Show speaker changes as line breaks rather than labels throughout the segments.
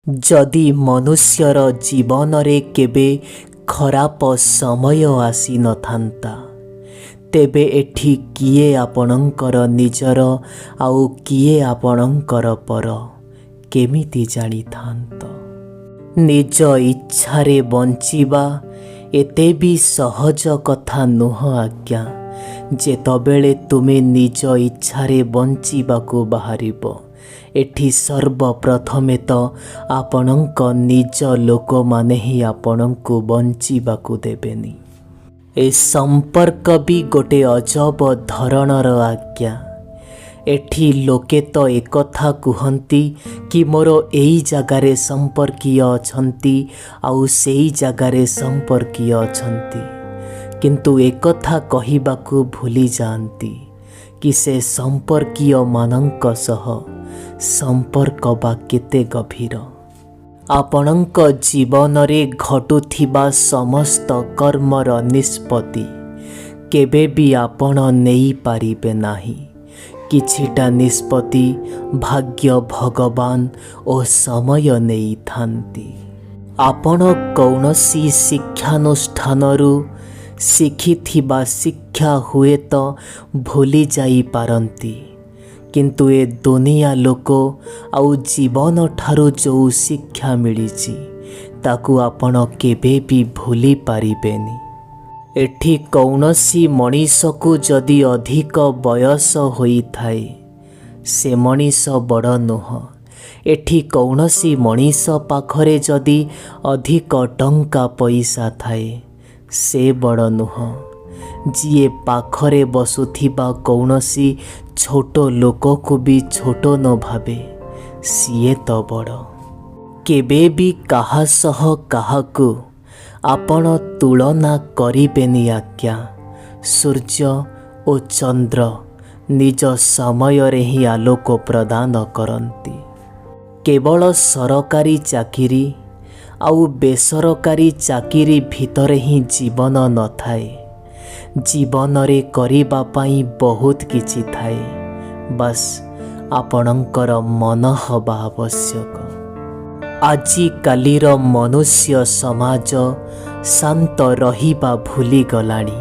जदि मनुष्यर जीवन रे केबे खराप समय आसी नथांता तेबे एठी किए आपणंकर निजर आउ किए आपणंकर पर केमिति जानी थांत। निज इच्छा रे बंचिबा एते भी सहज कथा नुह आज्ञा। जेतबेले तुमे निज इच्छा रे बंचिबाकू बाहरिबो एठी सर्वप्रथमे तो आपणंक निज लोक माने ही आपणंकु बंचिबाकू देबेनी। ए संपर्क भी गोटे अजब धरणर आज्ञा। एठी लोके तो एकथा कुहंती कि मोर एई जगारे संपर्कीय अछंती आउ सेई जगारे संपर्कीय अछंती, किंतु एकथा कहिबाकू भूली जाती कि से संपर्कीय मानंक सह संपर्क बा केते गभीर। आपणंक जीवन रे घटुथिबा समस्त कर्मर निष्पत्ति केबे भी आपण नेई पारिबे नाही। किछिटा निष्पत्ति भाग्य भगवान ओ समय नेई थांती। आपण कौनसी शिक्षानुष्ठानरु शिखिथिबा शिक्षा हुए तो भूली जाई पारंती, किंतु ए दुनिया लोक आउ जीवन ठारू जो शिक्षा मिलिछि ताकू आपण केबे भी भूली पारिबेनी। एठी कौनसी मनीष को जदि अधिक बयस होइथाए से मनीष बड़ नुह। एठी कौनसी मनीष पाखरे जदि अधिक टंका पैसा थाए से बड़ नुह। जिए पाखरे बसुथिबा कौनसी छोट लोक को भी छोट न भावे सीए तो बड़। केबे भी काहा सह काहाकू आपण तुलना करिबेनी आज्ञा। सूर्य ओ चंद्र निज समय रे ही आलोक प्रदान करंती। केवल सरकारी चाकिरी आउ बेसरकारी चाकिरी भितर ही जीवन न थाए। जीवन रे करिबा पाई बहुत किछि थाए, बस आपणंकर मन हबा आवश्यक। आजि कालीर मनुष्य समाज शांत रहिबा भूली गलानी।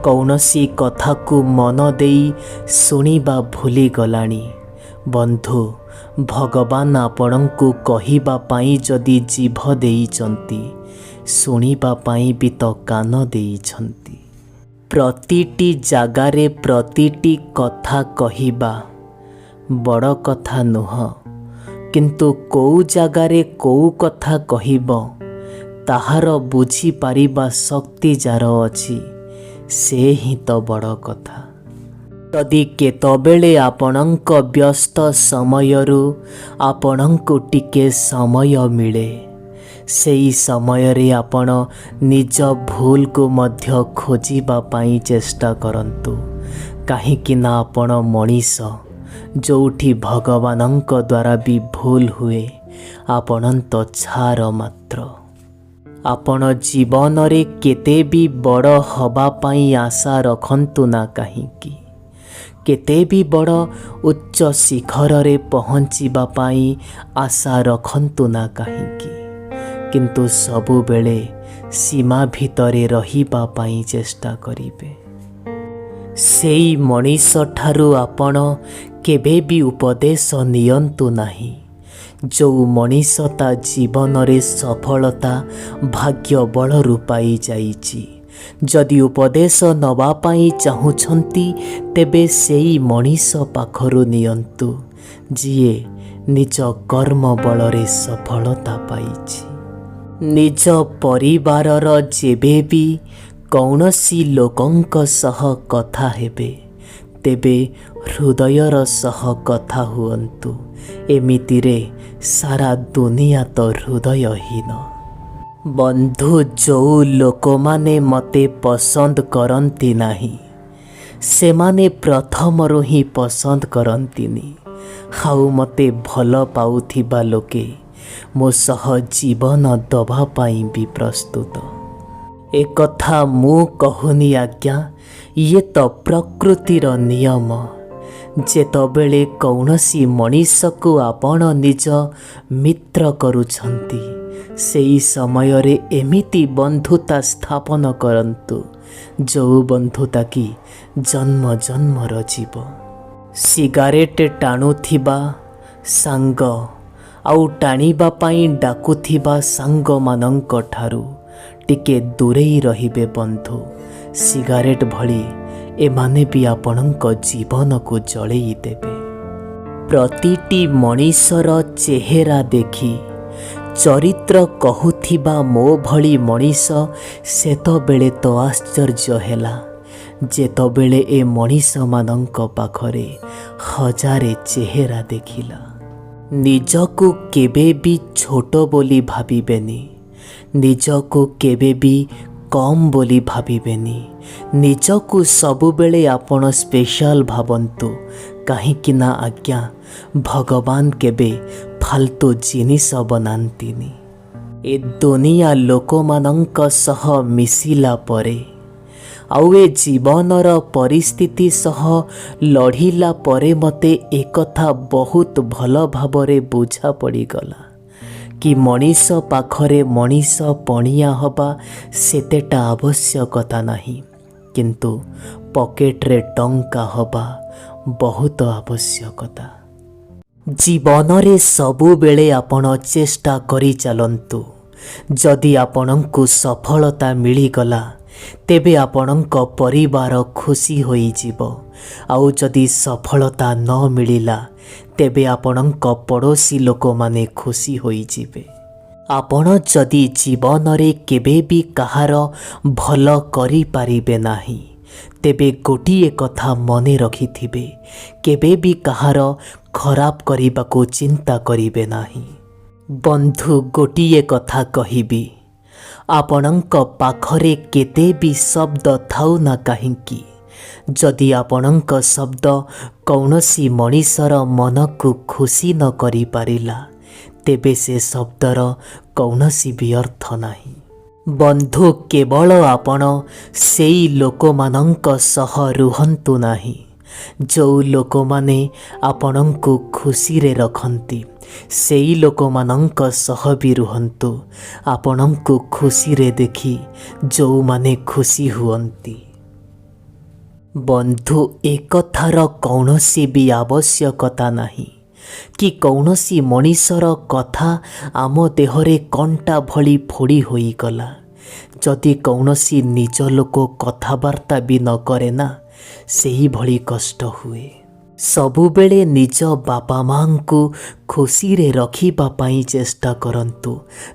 कौनसी कथा को मन देई सुनिबा भूली गलानी। बंधु, भगवान आपणंकु कहिबा पाई जदि जीभ देइचंती सुनिबा पाई भी तो कान देइचंती। प्रतिटी जागारे प्रतिटी कथा कहिबा बड़ कथा नुह, किंतु कौ जागारे कौ कथा कहिब ताहार बुझी पारिबा शक्ति जार अछि से ही तो बड़ कथा। यदि केतबेले आपणंक व्यस्त समयरु आपणंकु टिके समय मिले सेई समय रे आपण निज भूल को मध्य खोजिबा पाई चेष्टा करंतु। काहेकि ना आपण मनीष जोठी भगवानंक द्वारा भी भूल हुए आपण तो छार मात्र। आपण जीवन रे केते भी बड़ हबा पाई आशा रखंतु ना काहेकि केते भी बड़ उच्च शिखर रे पहुँचीबा पाई आशा रखंतु ना काहेकि, किंतु सबु बेले सीमा भितरे रहिबा पाई चेष्टा करिबे। सेई मनीष ठारू आपण केबे भी उपदेश नियंतु नाही। जो मनीष ता जीवन रे सफलता भाग्य बलरू पाई जाइछि। जदि उपदेश नवा पाई चाहुछंती तेबे सेई मनीष पाखरु नियंतु जिए निज कर्म बलरे सफलता पाइछि। निज परिवारर जेबे भी कौनसी लोकंक सह कथा हेबे तेबे हृदयर सह कथा हुअन्तु। एमितिरे सारा दुनिया तो हृदयहीन। बंधु, जो लोक माने मते पसंद करंती नाही सेमाने प्रथमरु ही पसंद करंतीनी। हाउ मते भल पाउथिबा लोके मो सह जीवन दबा पाई भी प्रस्तुत। एक कथा मु कहूनी आज्ञा, ये तो प्रकृतिर नियम। ଯେତେବେଳେ କୌଣସି ମଣିଷକୁ ଆପଣ ନିଜ ମିତ୍ର କରୁଛନ୍ତି, ସେହି ସମୟରେ ଏମିତି ବନ୍ଧୁତା ସ୍ଥାପନ କରନ୍ତୁ ଯେଉଁ ବନ୍ଧୁତା କି ଜନ୍ମ ଜନ୍ମର ଯିବ। ସିଗାରେଟ୍ ଟାଣୁଥିବା ସାଙ୍ଗ ଆଉ ଟାଣିବା ପାଇଁ ଡାକୁଥିବା ସାଙ୍ଗମାନଙ୍କ ଠାରୁ ଟିକେ ଦୂରେଇ ରହିବେ ବନ୍ଧୁ। ସିଗାରେଟ୍ ଭଳି ଏମାନେ ବି ଆପଣଙ୍କ ଜୀବନକୁ ଜଳେଇ ଦେବେ। ପ୍ରତିଟି ମଣିଷର ଚେହେରା ଦେଖି ଚରିତ୍ର କହୁଥିବା ମୋ ଭଳି ମଣିଷ ସେତେବେଳେ ତ ଆଶ୍ଚର୍ଯ୍ୟ ହେଲା ଯେତେବେଳେ ଏ ମଣିଷମାନଙ୍କ ପାଖରେ ହଜାରେ ଚେହେରା ଦେଖିଲା। ନିଜକୁ କେବେ ବି ଛୋଟ ବୋଲି ଭାବିବେନି, ନିଜକୁ କେବେ ବି କମ୍ ବୋଲି ଭାବିବେନି। ନିଜକୁ ସବୁବେଳେ ଆପଣ ସ୍ପେଶାଲ ଭାବନ୍ତୁ, କାହିଁକି ନା ଆଜ୍ଞା ଭଗବାନ କେବେ ଫାଲତୁ ଜିନିଷ ବନାନ୍ତିନି। ଏ ଦୁନିଆ ଲୋକମାନଙ୍କ ସହ ମିଶିଲା ପରେ ଆଉ ଏ ଜୀବନର ପରିସ୍ଥିତି ସହ ଲଢ଼ିଲା ପରେ ମୋତେ ଏକଥା ବହୁତ ଭଲ ଭାବରେ ବୁଝା ପଡ଼ିଗଲା କି ମଣିଷ ପାଖରେ ମଣିଷ ପଣିଆ ହେବା ସେତେଟା ଆବଶ୍ୟକତା ନାହିଁ, କିନ୍ତୁ ପକେଟରେ ଟଙ୍କା ହେବା ବହୁତ ଆବଶ୍ୟକତା। ଜୀବନରେ ସବୁବେଳେ ଆପଣ ଚେଷ୍ଟା କରି ଚାଲନ୍ତୁ। ଯଦି ଆପଣଙ୍କୁ ସଫଳତା ମିଳିଗଲା ତେବେ ଆପଣଙ୍କ ପରିବାର ଖୁସି ହୋଇଯିବ, ଆଉ ଯଦି ସଫଳତା ନ ମିଳିଲା ତେବେ ଆପଣଙ୍କ ପଡ଼ୋଶୀ ଲୋକମାନେ ଖୁସି ହୋଇଯିବେ। ଆପଣ ଯଦି ଜୀବନରେ କେବେ ବି କାହାର ଭଲ କରିପାରିବେ ନାହିଁ ତେବେ ଗୋଟିଏ କଥା ମନେ ରଖିଥିବେ, କେବେ ବି କାହାର ଖରାପ କରିବାକୁ ଚିନ୍ତା କରିବେ ନାହିଁ। ବନ୍ଧୁ ଗୋଟିଏ କଥା କହିବି, ଆପଣଙ୍କ ପାଖରେ କେତେ ବି ଶବ୍ଦ ଥାଉ ନା କାହିଁକି, ଯଦି ଆପଣଙ୍କ ଶବ୍ଦ କୌଣସି ମଣିଷର ମନକୁ ଖୁସି ନ କରିପାରିଲା ତେବେ ସେ ଶବ୍ଦର କୌଣସି ବି ଅର୍ଥ ନାହିଁ। ବନ୍ଧୁ କେବଳ ଆପଣ ସେଇ ଲୋକମାନଙ୍କ ସହ ରୁହନ୍ତୁ ନାହିଁ ଯେଉଁ ଲୋକମାନେ ଆପଣଙ୍କୁ ଖୁସିରେ ରଖନ୍ତି, ସେଇ ଲୋକମାନଙ୍କ ସହ ବି ରୁହନ୍ତୁ ଆପଣଙ୍କୁ ଖୁସିରେ ଦେଖି ଯେଉଁମାନେ ଖୁସି ହୁଅନ୍ତି। ବନ୍ଧୁ ଏକଥାର କୌଣସି ବି ଆବଶ୍ୟକତା ନାହିଁ କି କୌଣସି ମଣିଷର କଥା ଆମ ଦେହରେ କଣ୍ଟା ଭଳି ଫୋଡ଼ି ହୋଇଗଲା ଯଦି କୌଣସି ନିଜ ଲୋକ କଥାବାର୍ତ୍ତା ବି ନ କରେ ନା, ସେହିଭଳି କଷ୍ଟ ହୁଏ। ସବୁବେଳେ ନିଜ ବାପା ମାଆଙ୍କୁ ଖୁସିରେ ରଖିବା ପାଇଁ ଚେଷ୍ଟା କରନ୍ତୁ,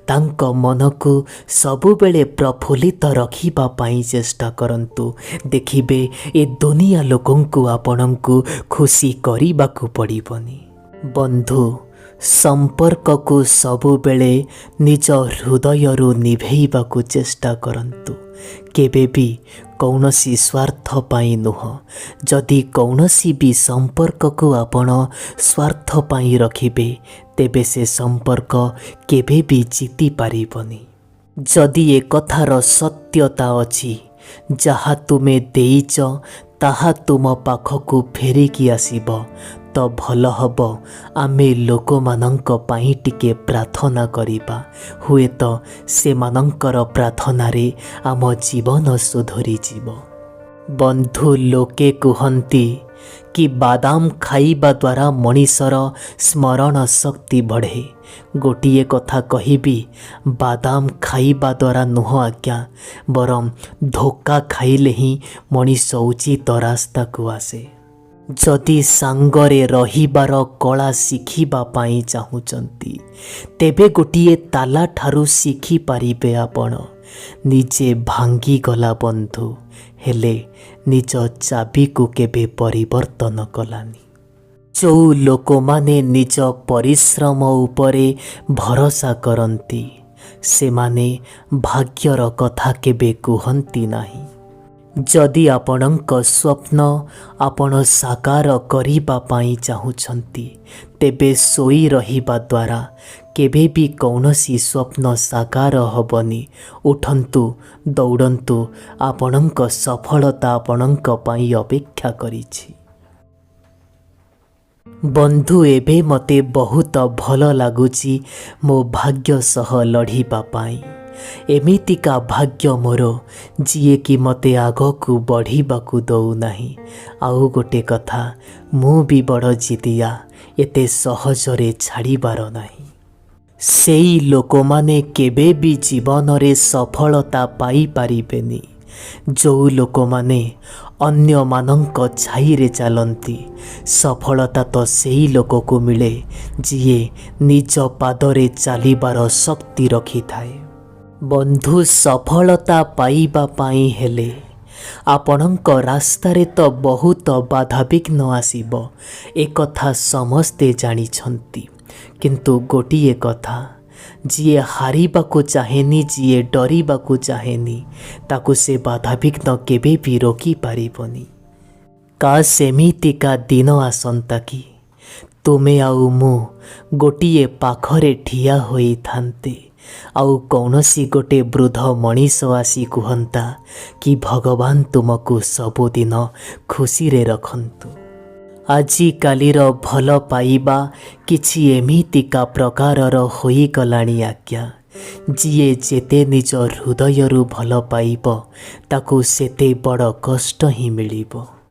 ତାଙ୍କ ମନକୁ ସବୁବେଳେ ପ୍ରଫୁଲ୍ଲିତ ରଖିବା ପାଇଁ ଚେଷ୍ଟା କରନ୍ତୁ। ଦେଖିବେ ଏ ଦୁନିଆ ଲୋକଙ୍କୁ ଆପଣଙ୍କୁ ଖୁସି କରିବାକୁ ପଡ଼ିବନି। ବନ୍ଧୁ ସମ୍ପର୍କକୁ ସବୁବେଳେ ନିଜ ହୃଦୟରୁ ନିଭେଇବାକୁ ଚେଷ୍ଟା କରନ୍ତୁ, କେବେ ବି କୌଣସି ସ୍ୱାର୍ଥ ପାଇଁ ନୁହଁ। ଯଦି କୌଣସି ବି ସମ୍ପର୍କକୁ ଆପଣ ସ୍ୱାର୍ଥ ପାଇଁ ରଖିବେ ତେବେ ସେ ସମ୍ପର୍କ କେବେ ବି ଜିତିପାରିବନି। ଯଦି ଏ କଥାର ସତ୍ୟତା ଅଛି, ଯାହା ତୁମେ ଦେଇଛ ତାହା ତୁମ ପାଖକୁ ଫେରିକି ଆସିବ, ତ ଭଲ ହେବ ଆମେ ଲୋକମାନଙ୍କ ପାଇଁ ଟିକେ ପ୍ରାର୍ଥନା କରିବା। ହୁଏତ ସେମାନଙ୍କର ପ୍ରାର୍ଥନାରେ ଆମ ଜୀବନ ସୁଧୁରିଯିବ। ବନ୍ଧୁ ଲୋକେ କୁହନ୍ତି କି ବାଦାମ ଖାଇବା ଦ୍ୱାରା ମଣିଷର ସ୍ମରଣ ଶକ୍ତି ବଢ଼େ। ଗୋଟିଏ କଥା କହିବି, ବାଦାମ ଖାଇବା ଦ୍ୱାରା ନୁହଁ ଆଜ୍ଞା, ବରଂ ଧୋକା ଖାଇଲେ ହିଁ ମଣିଷ ଉଚିତ ରାସ୍ତାକୁ ଆସେ। ଯଦି ସାଙ୍ଗରେ ରହିବାର କଳା ଶିଖିବା ପାଇଁ ଚାହୁଁଛନ୍ତି ତେବେ ଗୋଟିଏ ତାଲା ଠାରୁ ଶିଖିପାରିବେ ଆପଣ। ନିଜେ ଭାଙ୍ଗିଗଲା ବନ୍ଧୁ, ହେଲେ ନିଜ ଚାବିକୁ କେବେ ପରିବର୍ତ୍ତନ କଲାନି। ଯେଉଁ ଲୋକମାନେ ନିଜ ପରିଶ୍ରମ ଉପରେ ଭରସା କରନ୍ତି ସେମାନେ ଭାଗ୍ୟର କଥା କେବେ କୁହନ୍ତି ନାହିଁ। ଯଦି ଆପଣଙ୍କ ସ୍ୱପ୍ନ ଆପଣ ସାକାର କରିବା ପାଇଁ ଚାହୁଁଛନ୍ତି ତେବେ ଶୋଇ ରହିବା ଦ୍ୱାରା କେବେ ବି କୌଣସି ସ୍ୱପ୍ନ ସାକାର ହେବନି। ଉଠନ୍ତୁ, ଦୌଡ଼ନ୍ତୁ, ଆପଣଙ୍କ ସଫଳତା ଆପଣଙ୍କ ପାଇଁ ଅପେକ୍ଷା କରିଛି। ବନ୍ଧୁ ଏବେ ମୋତେ ବହୁତ ଭଲ ଲାଗୁଛି ମୋ ଭାଗ୍ୟ ସହ ଲଢ଼ିବା ପାଇଁ। ଏମିତିକା ଭାଗ୍ୟ ମୋର ଯିଏକି ମୋତେ ଆଗକୁ ବଢ଼ିବାକୁ ଦେଉନାହିଁ। ଆଉ ଗୋଟେ କଥା, ମୁଁ ବି ବଡ଼ ଜିଦିଆ, ଏତେ ସହଜରେ ଛାଡ଼ିବାର ନାହିଁ। ସେଇ ଲୋକମାନେ କେବେ ବି ଜୀବନରେ ସଫଳତା ପାଇପାରିବେନି ଯେଉଁ ଲୋକମାନେ ଅନ୍ୟମାନଙ୍କ ଛାଇରେ ଚାଲନ୍ତି। ସଫଳତା ତ ସେଇ ଲୋକକୁ ମିଳେ ଯିଏ ନିଜ ପାଦରେ ଚାଲିବାର ଶକ୍ତି ରଖିଥାଏ। ବନ୍ଧୁ, ସଫଳତା ପାଇବା ପାଇଁ ହେଲେ ଆପଣଙ୍କ ରାସ୍ତାରେ ତ ବହୁତ ବାଧାବିଘ୍ନ ଆସିବ, ଏକଥା ସମସ୍ତେ ଜାଣିଛନ୍ତି। କିନ୍ତୁ ଗୋଟିଏ କଥା, ଯିଏ ହାରିବାକୁ ଚାହେଁନି, ଯିଏ ଡରିବାକୁ ଚାହେଁନି, ତାକୁ ସେ ବାଧାବିଘ୍ନ କେବେ ବି ରୋକିପାରିବନି। କାଶ ଏମିତିକା ଦିନ ଆସନ୍ତା କି ତୁମେ ଆଉ ମୁଁ ଗୋଟିଏ ପାଖରେ ଠିଆ ହୋଇଥାନ୍ତେ, ଆଉ କୌଣସି ଗୋଟେ ବୃଦ୍ଧ ମଣିଷ ଆସି କୁହନ୍ତା କି ଭଗବାନ ତୁମକୁ ସବୁଦିନ ଖୁସିରେ ରଖନ୍ତୁ। ଆଜିକାଲିର ଭଲ ପାଇବା କିଛି ଏମିତିକା ପ୍ରକାରର ହୋଇଗଲାଣି ଆଜ୍ଞା। ଯିଏ ଯେତେ ନିଜ ହୃଦୟରୁ ଭଲ ପାଇବ ତାକୁ ସେତେ ବଡ଼ କଷ୍ଟ ହିଁ ମିଳିବ।